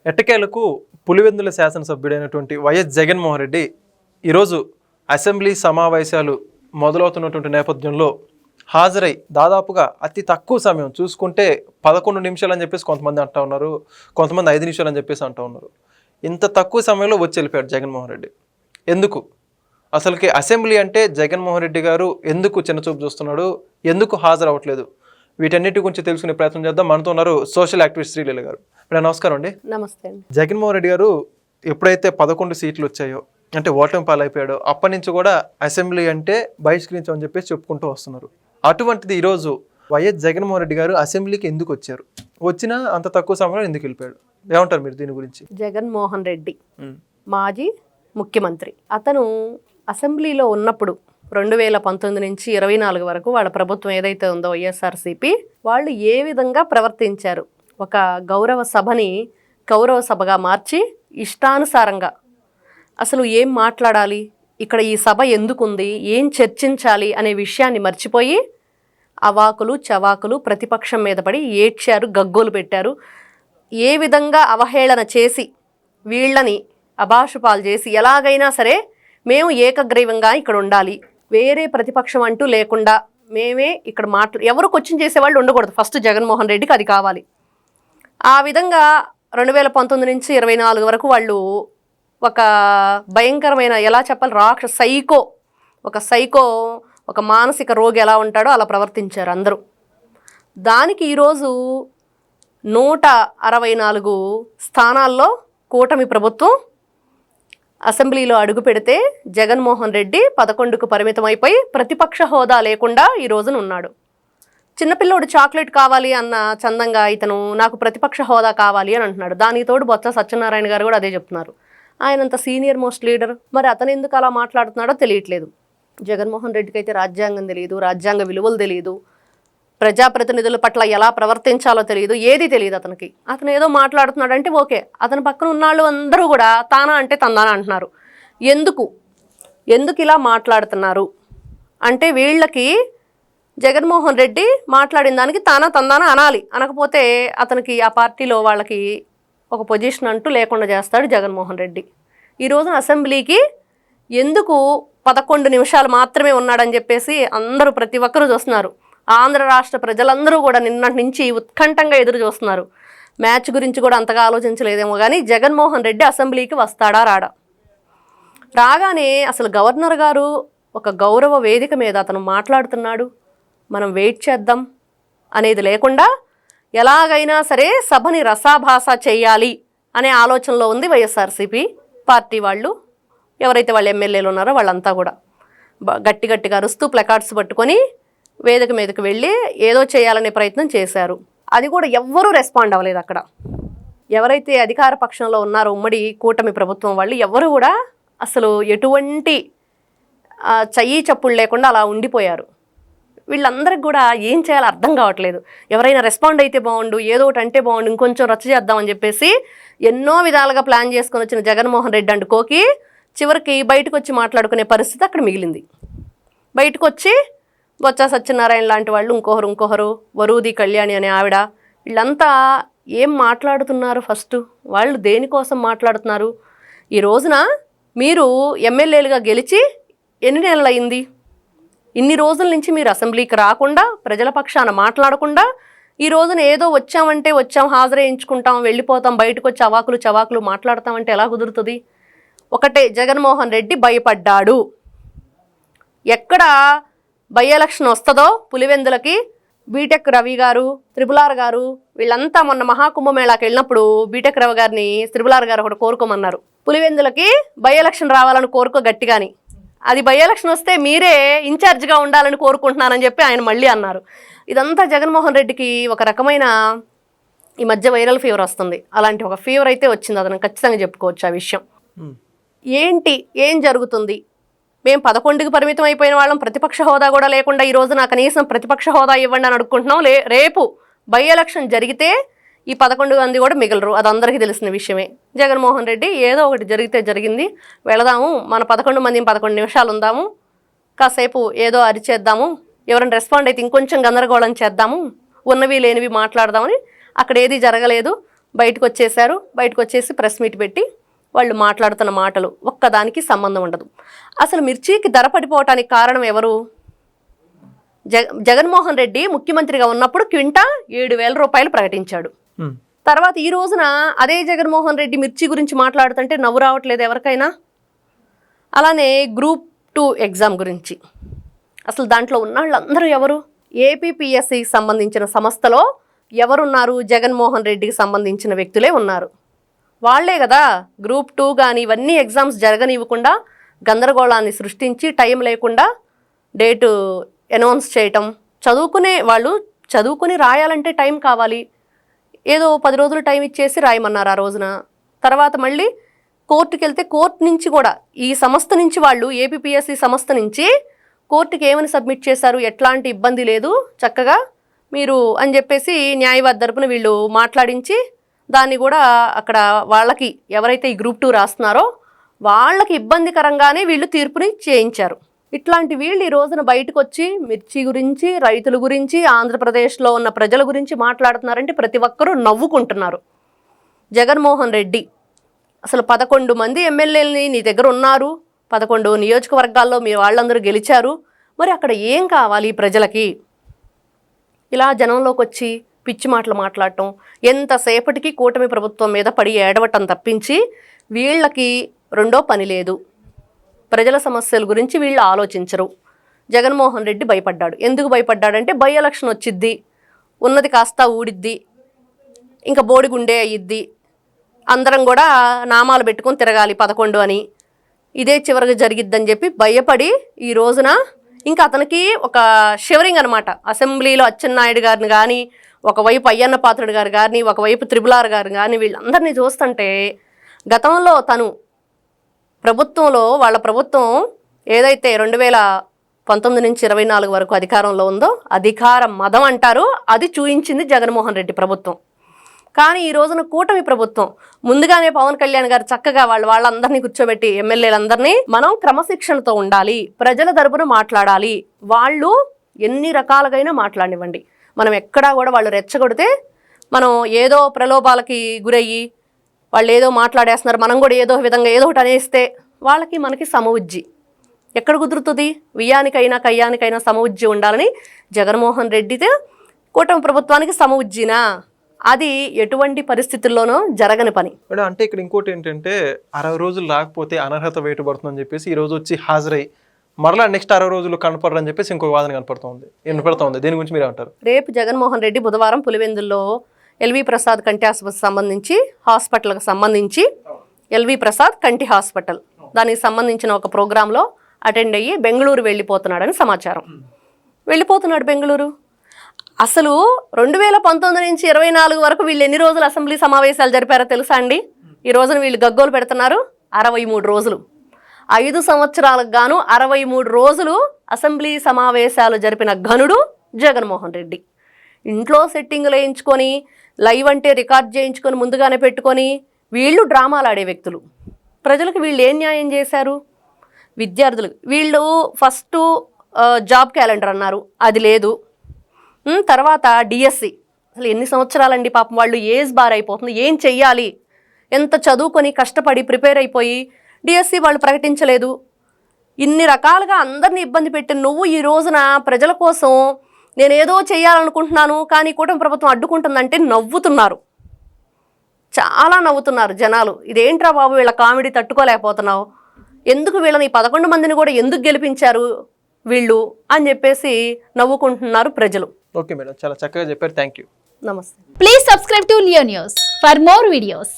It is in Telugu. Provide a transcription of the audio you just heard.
ఎట్టకేలకు పులివెందుల శాసనసభ్యుడైనటువంటి వైఎస్ జగన్మోహన్ రెడ్డి ఈరోజు అసెంబ్లీ సమావేశాలు మొదలవుతున్నటువంటి నేపథ్యంలో హాజరై దాదాపుగా అతి తక్కువ సమయం చూసుకుంటే 11 నిమిషాలు అని చెప్పేసి కొంతమంది అంటూ ఉన్నారు, కొంతమంది 5 నిమిషాలు అని చెప్పేసి అంటూ ఉన్నారు. ఇంత తక్కువ సమయంలో వచ్చి వెళ్ళిపోయాడు జగన్మోహన్ రెడ్డి. ఎందుకు అసలుకి అసెంబ్లీ అంటే జగన్మోహన్ రెడ్డి గారు ఎందుకు చిన్నచూపు చూస్తున్నాడు, ఎందుకు హాజరు అవ్వట్లేదు, వీటన్నిటి గురించి తెలుసుకునే ప్రయత్నం చేద్దాం. మనతో ఉన్నారు సోషల్ యాక్టివిస్ట్ శ్రీలీల గారు. ఇప్పుడు నమస్కారం అండి. నమస్తే అండి. జగన్మోహన్ రెడ్డి గారు ఎప్పుడైతే 11 సీట్లు వచ్చాయో అంటే ఓటమి పాలైపోయాడో అప్పటి నుంచి కూడా అసెంబ్లీ అంటే బహిష్కరించామని చెప్పేసి చెప్పుకుంటూ వస్తున్నారు. అటువంటిది ఈరోజు వైఎస్ జగన్మోహన్ రెడ్డి గారు అసెంబ్లీకి ఎందుకు వచ్చారు, వచ్చినా అంత తక్కువ సమయంలో ఎందుకు వెళ్ళిపోయాడు, ఏమంటారు మీరు దీని గురించి? జగన్మోహన్ రెడ్డి మాజీ ముఖ్యమంత్రి. అతను అసెంబ్లీలో ఉన్నప్పుడు 2019 నుంచి 24 వరకు వాళ్ళ ప్రభుత్వం ఏదైతే ఉందో వైఎస్ఆర్సీపీ, వాళ్ళు ఏ విధంగా ప్రవర్తించారు, ఒక గౌరవ సభని కౌరవ సభగా మార్చి ఇష్టానుసారంగా అసలు ఏం మాట్లాడాలి, ఇక్కడ ఈ సభ ఎందుకుంది, ఏం చర్చించాలి అనే విషయాన్ని మర్చిపోయి అవాకులు చవాకులు ప్రతిపక్షం మీద పడి ఏడ్చారు, గగ్గోలు పెట్టారు. ఏ విధంగా అవహేళన చేసి వీళ్ళని అభాషుపాలు చేసి ఎలాగైనా సరే మేము ఏకగ్రీవంగా ఇక్కడ ఉండాలి, వేరే ప్రతిపక్షం అంటూ లేకుండా మేమే ఇక్కడ ఎవరు క్వశ్చన్ చేసేవాళ్ళు ఉండకూడదు, ఫస్ట్ జగన్మోహన్ రెడ్డికి అది కావాలి. ఆ విధంగా 2019 నుంచి 24 వరకు వాళ్ళు ఒక భయంకరమైన, ఎలా చెప్పాలి, సైకో ఒక మానసిక రోగి ఎలా ఉంటాడో అలా ప్రవర్తించారు అందరూ. దానికి ఈరోజు 164 స్థానాల్లో కూటమి ప్రభుత్వం అసెంబ్లీలో అడుగు పెడితే జగన్మోహన్ రెడ్డి 11కు పరిమితం అయిపోయి ప్రతిపక్ష హోదా లేకుండా ఈ రోజున ఉన్నాడు. చిన్నపిల్లోడు చాక్లెట్ కావాలి అన్న చందంగా ఇతను నాకు ప్రతిపక్ష హోదా కావాలి అని అంటున్నాడు. దానికి తోడు బొత్స సత్యనారాయణ గారు కూడా అదే చెప్తున్నారు. ఆయనంత సీనియర్ మోస్ట్ లీడర్, మరి అతను ఎందుకు అలా మాట్లాడుతున్నాడో తెలియట్లేదు. జగన్మోహన్ రెడ్డికి అయితే రాజ్యాంగం తెలియదు, రాజ్యాంగ విలువలు తెలియదు, ప్రజాప్రతినిధుల పట్ల ఎలా ప్రవర్తించాలో తెలియదు, ఏది తెలియదు అతనికి. అతను ఏదో మాట్లాడుతున్నాడంటే ఓకే, అతని పక్కన ఉన్నాళ్ళు అందరూ కూడా తానా అంటే తందానా అంటున్నారు. ఎందుకు ఇలా మాట్లాడుతున్నారు అంటే వీళ్ళకి జగన్మోహన్ రెడ్డి మాట్లాడిన దానికి తానా తందానా అనాలి, అనకపోతే అతనికి ఆ పార్టీలో వాళ్ళకి ఒక పొజిషన్ అంటూ లేకుండా చేస్తాడు జగన్మోహన్ రెడ్డి. ఈ రోజున అసెంబ్లీకి ఎందుకు 11 నిమిషాలు మాత్రమే ఉన్నాడని చెప్పేసి అందరూ ప్రతి ఒక్కరూ చూస్తున్నారు. ఆంధ్ర రాష్ట్ర ప్రజలందరూ కూడా నిన్నటి నుంచి ఉత్కంఠంగా ఎదురు చూస్తున్నారు. మ్యాచ్ గురించి కూడా అంతగా ఆలోచించలేదేమో కానీ జగన్మోహన్ రెడ్డి అసెంబ్లీకి వస్తాడా రాడా. రాగానే అసలు గవర్నర్ గారు ఒక గౌరవ వేదిక మీద అతను మాట్లాడుతున్నాడు, మనం వెయిట్ చేద్దాం అనేది లేకుండా ఎలాగైనా సరే సభని రసాభాస చేయాలి అనే ఆలోచనలో ఉంది వైఎస్ఆర్సీపీ పార్టీ వాళ్ళు. ఎవరైతే వాళ్ళ ఎమ్మెల్యేలు ఉన్నారో వాళ్ళంతా కూడా గట్టిగా అరుస్తూ ప్లకార్డ్స్ పట్టుకొని వేదిక మీదకి వెళ్ళి ఏదో చేయాలనే ప్రయత్నం చేశారు. అది కూడా ఎవ్వరూ రెస్పాండ్ అవ్వలేదు. అక్కడ ఎవరైతే అధికార పక్షంలో ఉన్నారో ఉమ్మడి కూటమి ప్రభుత్వం వాళ్ళు ఎవరు కూడా అసలు ఎటువంటి చెయ్యి చప్పుళ్ళు లేకుండా అలా ఉండిపోయారు. వీళ్ళందరికి కూడా ఏం చేయాలో అర్థం కావట్లేదు. ఎవరైనా రెస్పాండ్ అయితే బాగుండు, ఏదో ఒకటి అంటే బాగుండు, ఇంకొంచెం రచ్చ చేద్దామని చెప్పేసి ఎన్నో విధాలుగా ప్లాన్ చేసుకొని వచ్చిన జగన్మోహన్ రెడ్డి అంటుకోకి చివరికి బయటకు వచ్చి మాట్లాడుకునే పరిస్థితి అక్కడ మిగిలింది. బయటకు వచ్చి బొత్స సత్యనారాయణ లాంటి వాళ్ళు, ఇంకొకరు వరూది కళ్యాణి అనే ఆవిడ, వీళ్ళంతా ఏం మాట్లాడుతున్నారు, ఫస్ట్ వాళ్ళు దేనికోసం మాట్లాడుతున్నారు? ఈ రోజున మీరు ఎమ్మెల్యేలుగా గెలిచి ఎన్ని నెలలు అయింది? ఇన్ని రోజుల నుంచి మీరు అసెంబ్లీకి రాకుండా, ప్రజల పక్షాన మాట్లాడకుండా, ఈ రోజున ఏదో వచ్చాం హాజరేయించుకుంటాం, వెళ్ళిపోతాం, బయటకు వచ్చి అవాకులు చవాకులు మాట్లాడతామంటే ఎలా కుదురుతుంది? ఒకటే, జగన్మోహన్ రెడ్డి భయపడ్డాడు. ఎక్కడ బై ఎలక్షన్ వస్తుందో పులివెందులకి బీటెక్ రవి గారు, త్రిపులార్ గారు వీళ్ళంతా మొన్న మహాకుంభమేళాకి వెళ్ళినప్పుడు బీటెక్ రవి గారిని త్రిపులార్ గారు ఒకటి కోరుకోమన్నారు, పులివెందులకి బై ఎలక్షన్ రావాలని కోరుకో గట్టిగాని, అది బై ఎలక్షన్ వస్తే మీరే ఇన్ఛార్జ్గా ఉండాలని కోరుకుంటున్నానని చెప్పి ఆయన మళ్ళీ అన్నారు. ఇదంతా జగన్మోహన్ రెడ్డికి ఒక రకమైన ఈ మధ్య వైరల్ ఫీవర్ వస్తుంది. అలాంటి ఒక ఫీవర్ అయితే వచ్చింది, అతను ఖచ్చితంగా చెప్పుకోవచ్చు ఆ విషయం. ఏం జరుగుతుంది? మేము 11కి పరిమితం అయిపోయిన వాళ్ళం, ప్రతిపక్ష హోదా కూడా లేకుండా ఈ రోజు నాకు కనీసం ప్రతిపక్ష హోదా ఇవ్వండి అని అడుక్కుంటున్నాం. రేపు బై ఎలక్షన్ జరిగితే ఈ 11 మంది కూడా మిగలరు, అది అందరికీ తెలిసిన విషయమే. జగన్మోహన్ రెడ్డి ఏదో ఒకటి జరిగితే జరిగింది, వెళదాము, మన 11 మంది 11 నిమిషాలు ఉందాము, కాసేపు ఏదో అరిచేద్దాము, ఎవరైనా రెస్పాండ్ అయితే ఇంకొంచెం గందరగోళం చేద్దాము, ఉన్నవి లేనివి మాట్లాడదామని. అక్కడ ఏది జరగలేదు. బయటకు వచ్చేసారు. బయటకు వచ్చేసి ప్రెస్ మీట్ పెట్టి వాళ్ళు మాట్లాడుతున్న మాటలు ఒక్కదానికి సంబంధం ఉండదు. అసలు మిర్చికి ధర పడిపోవటానికి కారణం ఎవరు? జగన్మోహన్ రెడ్డి ముఖ్యమంత్రిగా ఉన్నప్పుడు క్వింటా 7,000 రూపాయలు ప్రకటించాడు. తర్వాత ఈ రోజున అదే జగన్మోహన్ రెడ్డి మిర్చి గురించి మాట్లాడుతుంటే నవ్వు రావట్లేదు ఎవరికైనా. అలానే గ్రూప్ 2 ఎగ్జామ్ గురించి అసలు దాంట్లో ఉన్న వాళ్ళందరూ ఎవరు? ఏపీపీఎస్సికి సంబంధించిన సంస్థలో ఎవరున్నారు? జగన్మోహన్ రెడ్డికి సంబంధించిన వ్యక్తులే ఉన్నారు. వాళ్లే కదా గ్రూప్ 2 కానీ ఇవన్నీ ఎగ్జామ్స్ జరగనివ్వకుండా గందరగోళాన్ని సృష్టించి టైం లేకుండా డేటు అనౌన్స్ చేయటం. చదువుకునే వాళ్ళు చదువుకుని రాయాలంటే టైం కావాలి. ఏదో 10 రోజులు టైం ఇచ్చేసి రాయమన్నారు ఆ రోజున. తర్వాత మళ్ళీ కోర్టుకి వెళ్తే కోర్టు నుంచి కూడా ఈ సంస్థ నుంచి వాళ్ళు ఏపీపీఎస్సీ సంస్థ నుంచి కోర్టుకి ఏమని సబ్మిట్ చేశారు? ఎట్లాంటి ఇబ్బంది లేదు, చక్కగా మీరు అని చెప్పేసి న్యాయవాది తరపున వీళ్ళు మాట్లాడించి దాన్ని కూడా అక్కడ వాళ్ళకి ఎవరైతే ఈ గ్రూప్ 2 రాస్తున్నారో వాళ్ళకి ఇబ్బందికరంగానే వీళ్ళు తీర్పుని చేయించారు. ఇట్లాంటి వీళ్ళు ఈ రోజున బయటకు వచ్చి మిర్చి గురించి, రైతుల గురించి, ఆంధ్రప్రదేశ్లో ఉన్న ప్రజల గురించి మాట్లాడుతున్నారంటే ప్రతి ఒక్కరూ నవ్వుకుంటున్నారు. జగన్మోహన్ రెడ్డి అసలు 11 మంది ఎమ్మెల్యేలని నీ దగ్గర ఉన్నారు, 11 నియోజకవర్గాల్లో మీ వాళ్ళందరూ గెలిచారు, మరి అక్కడ ఏం కావాలి ప్రజలకి? ఇలా జనంలోకి వచ్చి పిచ్చి మాటలు మాట్లాడటం, ఎంతసేపటికి కూటమి ప్రభుత్వం మీద పడి ఏడవటం తప్పించి వీళ్ళకి రెండో పని లేదు. ప్రజల సమస్యల గురించి వీళ్ళు ఆలోచించరు. జగన్మోహన్ రెడ్డి భయపడ్డాడు. ఎందుకు భయపడ్డాడంటే బై ఎలక్షన్ వచ్చిద్ది, ఉన్నది కాస్త ఊడిద్ది, ఇంకా బోడిగుండే అయ్యిద్ది, అందరం కూడా నామాలు పెట్టుకొని తిరగాలి 11 అని, ఇదే చివరికి జరిగిద్దని చెప్పి భయపడి ఈ రోజున ఇంకా అతనికి ఒక షివరింగ్ అనమాట. అసెంబ్లీలో అచ్చెన్నాయుడు గారిని కానీ, ఒకవైపు అయ్యన్న పాత్రుడు గారు కానీ, ఒకవైపు త్రిపులార్ గారు కానీ వీళ్ళందరినీ చూస్తుంటే గతంలో తను ప్రభుత్వంలో వాళ్ళ ప్రభుత్వం ఏదైతే 2019 నుంచి 24 వరకు అధికారంలో ఉందో అధికార మదం అంటారు, అది చూయించింది జగన్మోహన్ రెడ్డి ప్రభుత్వం. కానీ ఈ రోజున కూటమి ప్రభుత్వం ముందుగానే పవన్ కళ్యాణ్ గారు చక్కగా వాళ్ళందరినీ కూర్చోబెట్టి ఎమ్మెల్యేలందరినీ మనం క్రమశిక్షణతో ఉండాలి, ప్రజల తరపున మాట్లాడాలి, వాళ్ళు ఎన్ని రకాలుగైనా మాట్లాడివ్వండి, మనం ఎక్కడా కూడా వాళ్ళు రెచ్చగొడితే మనం ఏదో ప్రలోభాలకి గురయ్యి వాళ్ళు ఏదో మాట్లాడేస్తున్నారు, మనం కూడా ఏదో విధంగా ఏదో ఒకటి అనేస్తే వాళ్ళకి మనకి సమవుజ్జి ఎక్కడ కుదురుతుంది? వియ్యానికైనా కయ్యానికైనా సమవుజ్జి ఉండాలని జగన్మోహన్ రెడ్డితో కూటమి ప్రభుత్వానికి సమవుజ్జినా? అది ఎటువంటి పరిస్థితుల్లోనూ జరగని పని. అంటే ఇక్కడ ఇంకోటి ఏంటంటే 60 రోజులు రాకపోతే అనర్హత వేటు పడుతుందని చెప్పేసి ఈ రోజు వచ్చి హాజరై మరలా నెక్స్ట్ 60 రోజులు కనపడరని చెప్పేసి ఇంకో వాదన వినపడుతోంది. దీని గురించి మీరు ఏమంటారు? రేపు జగన్మోహన్ రెడ్డి బుధవారం పులివెందుల్లో ఎల్వి ప్రసాద్ కంటి ఆసుపత్రికి సంబంధించి హాస్పిటల్కి సంబంధించి ఎల్వి ప్రసాద్ కంటి హాస్పిటల్ దానికి సంబంధించిన ఒక ప్రోగ్రాంలో అటెండ్ అయ్యి బెంగళూరు వెళ్ళిపోతున్నాడని సమాచారం. వెళ్ళిపోతున్నాడు బెంగళూరు. అసలు 2019 నుంచి 24 వరకు వీళ్ళు ఎన్ని రోజులు అసెంబ్లీ సమావేశాలు జరిపారో తెలుసా అండి? ఈ రోజున వీళ్ళు గగ్గోలు పెడుతున్నారు 63 రోజులు. 5 సంవత్సరాలకు గాను 63 రోజులు అసెంబ్లీ సమావేశాలు జరిపిన ఘనుడు జగన్మోహన్ రెడ్డి. ఇంట్లో సెట్టింగ్లు వేయించుకొని, లైవ్ అంటే రికార్డ్ చేయించుకొని ముందుగానే పెట్టుకొని వీళ్ళు డ్రామాలు ఆడే వ్యక్తులు. ప్రజలకు వీళ్ళు ఏం న్యాయం చేశారు? విద్యార్థులు వీళ్ళు ఫస్ట్ జాబ్ క్యాలెండర్ అన్నారు, అది లేదు. తర్వాత డిఎస్సి అసలు ఎన్ని సంవత్సరాలండి పాపం, వాళ్ళు ఏజ్ బార్ అయిపోతుంది, ఏం చెయ్యాలి? ఎంత చదువుకొని కష్టపడి ప్రిపేర్ అయిపోయి డిఎస్సి వాళ్ళు ప్రకటించలేదు. ఇన్ని రకాలుగా అందరినీ ఇబ్బంది పెట్టిన నువ్వు ఈ రోజున ప్రజల కోసం నేనేదో చేయాలనుకుంటున్నాను కానీ కూటమి ప్రభుత్వం అడ్డుకుంటుందంటే నవ్వుతున్నారు, చాలా నవ్వుతున్నారు జనాలు. ఇదేంట్రా బాబు వీళ్ళ కామెడీ తట్టుకోలేకపోతున్నావు, ఎందుకు వీళ్ళని 11 మందిని కూడా ఎందుకు గెలిపించారు వీళ్ళు అని చెప్పేసి నవ్వుకుంటున్నారు ప్రజలు. ఓకే మేడం, చాలా చక్కగా చెప్పారు. Thank you. నమస్తే. Please subscribe to Leo News for more videos.